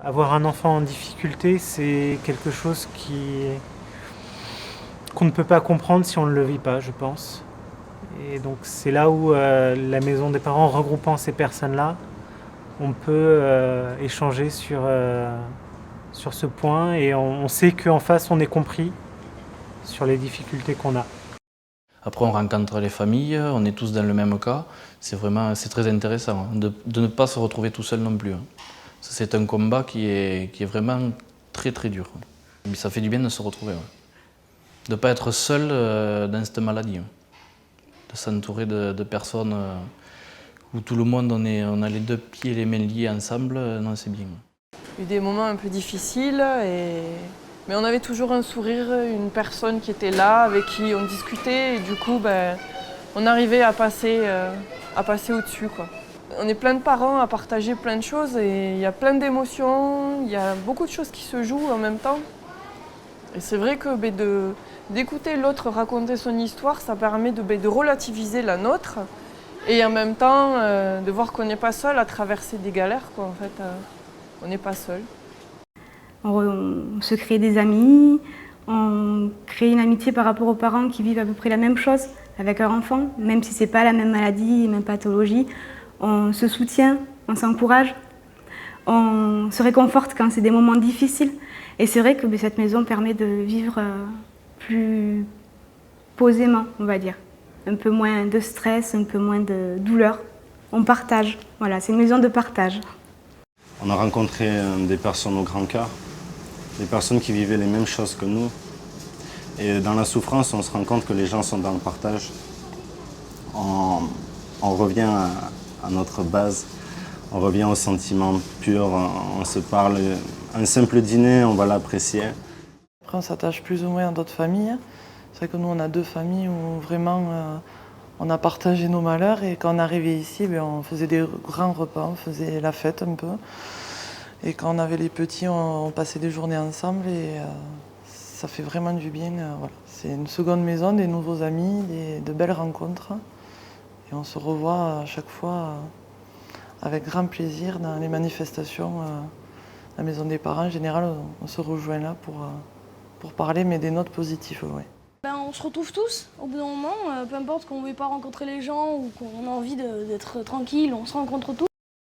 Avoir un enfant en difficulté, c'est quelque chose qu'on ne peut pas comprendre si on ne le vit pas, je pense. Et donc c'est là où la maison des parents, regroupant ces personnes-là, on peut échanger sur ce point et on sait qu'en face on est compris sur les difficultés qu'on a. Après, on rencontre les familles, on est tous dans le même cas. C'est très intéressant de ne pas se retrouver tout seul non plus. C'est un combat qui est vraiment très très dur. Mais ça fait du bien de se retrouver, de ne pas être seul dans cette maladie, de s'entourer de personnes où tout le monde on a les deux pieds et les mains liés ensemble, non, c'est bien. Il y a eu des moments un peu difficiles, mais on avait toujours un sourire, une personne qui était là, avec qui on discutait, et du coup, on arrivait à passer au-dessus, quoi. On est plein de parents à partager plein de choses, et il y a plein d'émotions, il y a beaucoup de choses qui se jouent en même temps. Et c'est vrai que d'écouter l'autre raconter son histoire, ça permet de relativiser la nôtre, et en même temps de voir qu'on n'est pas seul à traverser des galères, quoi, en fait. On n'est pas seul. On se crée des amis, on crée une amitié par rapport aux parents qui vivent à peu près la même chose avec leur enfant, même si ce n'est pas la même maladie, même pathologie. On se soutient, on s'encourage, on se réconforte quand c'est des moments difficiles. Et c'est vrai que cette maison permet de vivre plus posément, on va dire. Un peu moins de stress, un peu moins de douleur. On partage, voilà, c'est une maison de partage. On a rencontré des personnes au grand cœur, des personnes qui vivaient les mêmes choses que nous. Et dans la souffrance, on se rend compte que les gens sont dans le partage. On revient à notre base, on revient aux sentiments purs, on se parle. Un simple dîner, on va l'apprécier. Après, on s'attache plus ou moins à d'autres familles. C'est vrai que nous, on a deux familles où vraiment on a partagé nos malheurs, et quand on arrivait ici, on faisait des grands repas, on faisait la fête un peu. Et quand on avait les petits, on passait des journées ensemble, et ça fait vraiment du bien. Voilà. C'est une seconde maison, des nouveaux amis, de belles rencontres. Et on se revoit à chaque fois avec grand plaisir dans les manifestations. La maison des parents, en général, on se rejoint là pour parler, mais des notes positives. Ouais. On se retrouve tous au bout d'un moment, peu importe qu'on ne veuille pas rencontrer les gens ou qu'on a envie d'être tranquille, on se rencontre tous.